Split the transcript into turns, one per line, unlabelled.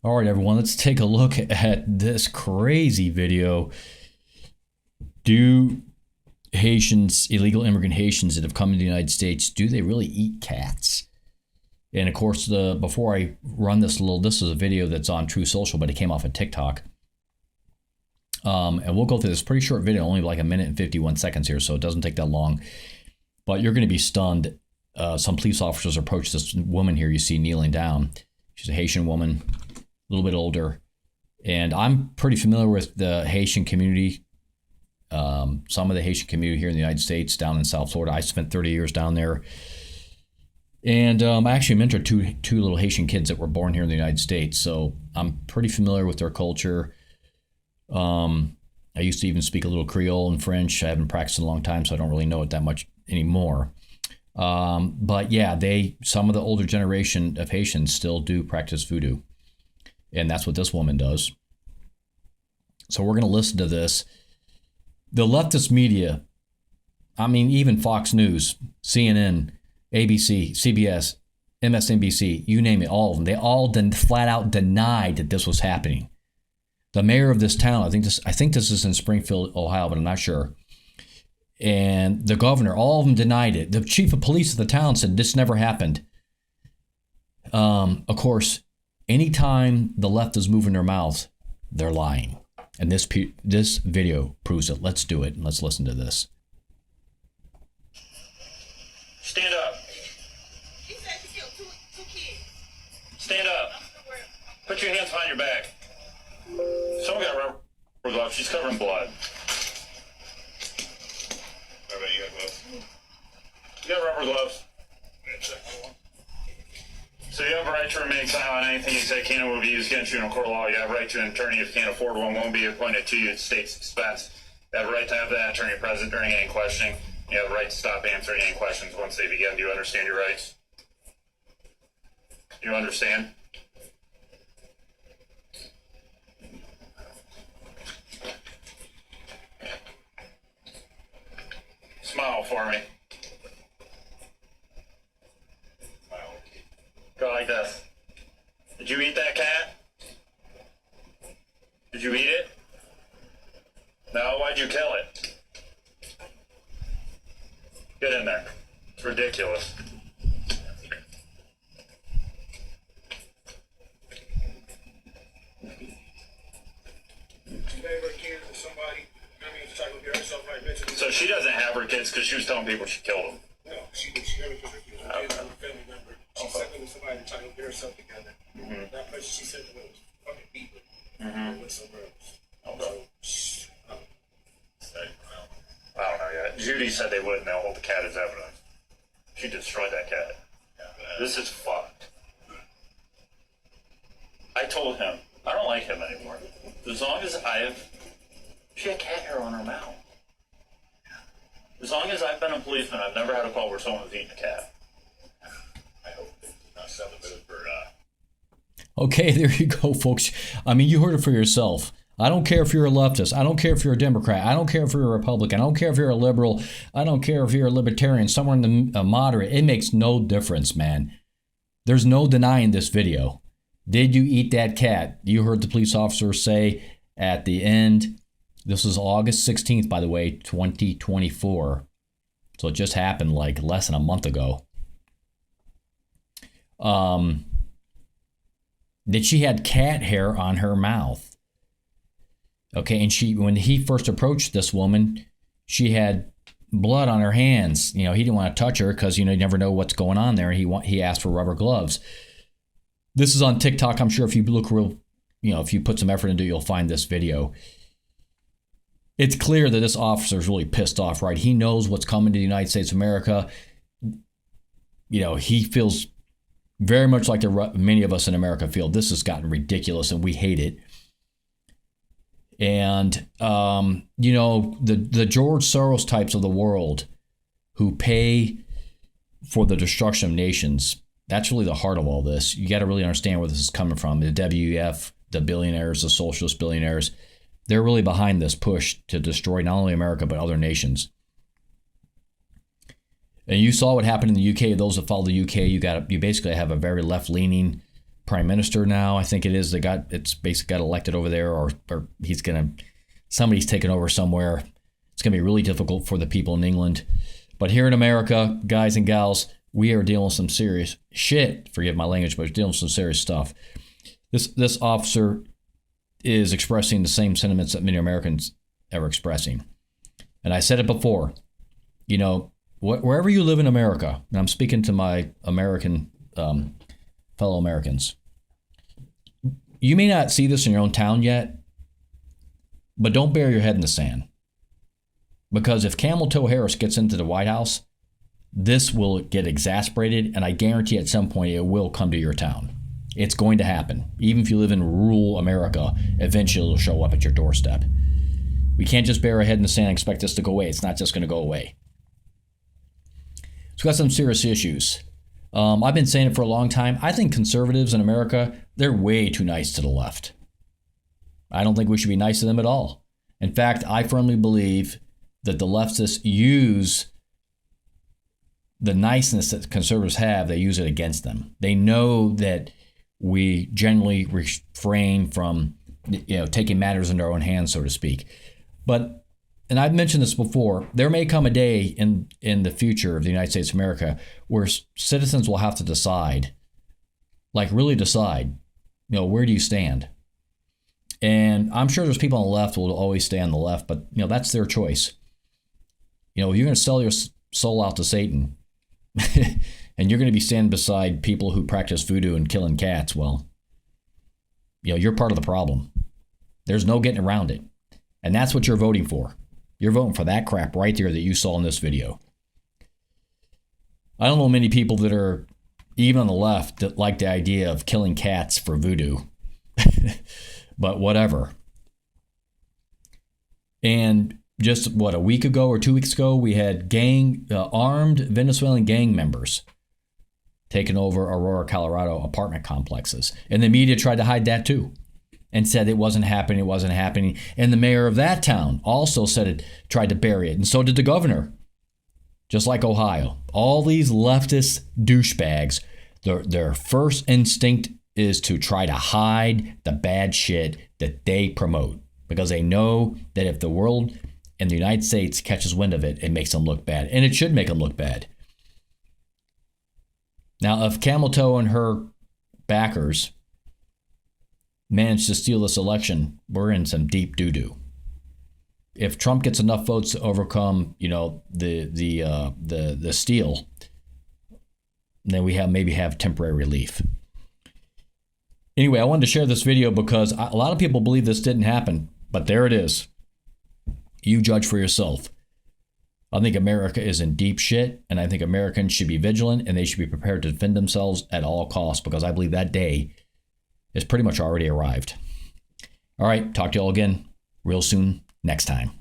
All right, everyone, let's take a look at this crazy video. Do Haitians, illegal immigrant Haitians that have come to the United States, do they really eat cats? And of course, before I run this is a video that's on True Social, but it came off of TikTok. And we'll go through this pretty short video, only like a minute and 51 seconds here, so it doesn't take that long. But you're going to be stunned. Some police officers approach this woman here you see kneeling down. She's a Haitian woman, a little bit older. And I'm pretty familiar with the Haitian community. Some of the Haitian community here in the United States, down in South Florida. I spent 30 years down there. And I actually mentored two little Haitian kids that were born here in the United States. So I'm pretty familiar with their culture. I used to even speak a little Creole and French. I haven't practiced in a long time, so I don't really know it that much anymore. But yeah, some of the older generation of Haitians still do practice voodoo. And that's what this woman does. So we're going to listen to this. The leftist media, I mean, even Fox News, CNN, ABC, CBS, MSNBC, you name it, all of them, they all flat out denied that this was happening. The mayor of this town, I think this is in Springfield, Ohio, but I'm not sure. And the governor, all of them denied it. The chief of police of the town said this never happened. Of course, anytime the left is moving their mouth, they're lying. And this video proves it. Let's do it and let's listen to this.
Stand up. He said she killed two kids. Stand up. Put your hands behind your back. Someone got rubber gloves. She's covered in blood. I bet you got gloves. You got rubber gloves. So you have a right to remain silent on anything you say can or will be used against you in a court of law. You have a right to an attorney if you can't afford one, won't be appointed to you at state's expense. You have a right to have that attorney present during any questioning. You have a right to stop answering any questions once they begin. Do you understand your rights? Do you understand? Smile for me. Go like this. Did you eat that cat? Did you eat it? No, why'd you kill it? Get in there. It's ridiculous. So she doesn't have her kids because she was telling people she killed them.
No, she never killed her kids. Her kids are a family member. She sat with somebody to try to get herself together. That person she said to was fucking beat with. With somewhere else. So,
I don't know yet. Judy said they wouldn't. They'll hold the cat as evidence. She destroyed that cat. This is fucked. I told him, I don't like him anymore. As long as she had cat hair on her mouth. As long as I've been a policeman, I've never had a call where someone was eating a cat. I hope it's not celebrated for,
Okay, there you go, folks. I mean, you heard it for yourself. I don't care if you're a leftist. I don't care if you're a Democrat. I don't care if you're a Republican. I don't care if you're a liberal. I don't care if you're a libertarian, somewhere in the moderate. It makes no difference, man. There's no denying this video. Did you eat that cat? You heard the police officer say at the end. This was August 16th, by the way, 2024. So it just happened like less than a month ago. That she had cat hair on her mouth. Okay, and when he first approached this woman, she had blood on her hands. You know, he didn't want to touch her because, you never know what's going on there. He asked for rubber gloves. This is on TikTok. I'm sure if you look if you put some effort into it, you'll find this video. It's clear that this officer is really pissed off, right? He knows what's coming to the United States of America. He feels very much like many of us in America feel. This has gotten ridiculous and we hate it. And, the George Soros types of the world who pay for the destruction of nations, that's really the heart of all this. You got to really understand where this is coming from. The WEF, the billionaires, the socialist billionaires, they're really behind this push to destroy not only America, but other nations. And you saw what happened in the UK. Those that follow the UK, you basically have a very left-leaning prime minister now. I think it is. It's basically got elected over there, or somebody's taken over somewhere. It's gonna be really difficult for the people in England. But here in America, guys and gals, we are dealing with some serious shit. Forgive my language, but we're dealing with some serious stuff. This officer is expressing the same sentiments that many Americans are expressing. And I said it before, you know, wherever you live in America, and I'm speaking to my American fellow Americans, you may not see this in your own town yet, but don't bury your head in the sand. Because if Camel Toe Harris gets into the White House, this will get exasperated, and I guarantee at some point it will come to your town. It's going to happen. Even if you live in rural America, eventually it'll show up at your doorstep. We can't just bury our head in the sand and expect this to go away. It's not just going to go away. So we've got some serious issues. I've been saying it for a long time. I think conservatives in America, they're way too nice to the left. I don't think we should be nice to them at all. In fact, I firmly believe that the leftists use the niceness that conservatives have, they use it against them. They know that we generally refrain from, taking matters into our own hands, so to speak. But, and I've mentioned this before, there may come a day in the future of the United States of America where citizens will have to decide, really decide, where do you stand? And I'm sure there's people on the left who will always stay on the left, but, that's their choice. You're going to sell your soul out to Satan, and you're going to be standing beside people who practice voodoo and killing cats. Well, you're part of the problem. There's no getting around it. And that's what you're voting for. You're voting for that crap right there that you saw in this video. I don't know many people that are even on the left that like the idea of killing cats for voodoo. But whatever. And just a week ago or 2 weeks ago, we had armed Venezuelan gang members taking over Aurora, Colorado apartment complexes. And the media tried to hide that too and said it wasn't happening. And the mayor of that town also said tried to bury it. And so did the governor, just like Ohio. All these leftist douchebags, their first instinct is to try to hide the bad shit that they promote, because they know that if the world and the United States catches wind of it, it makes them look bad. And it should make them look bad. Now, if Camel Toe and her backers manage to steal this election, we're in some deep doo-doo. If Trump gets enough votes to overcome, the steal, then we maybe have temporary relief. Anyway, I wanted to share this video because a lot of people believe this didn't happen, but there it is. You judge for yourself. I think America is in deep shit, and I think Americans should be vigilant, and they should be prepared to defend themselves at all costs, because I believe that day is pretty much already arrived. All right, talk to you all again real soon next time.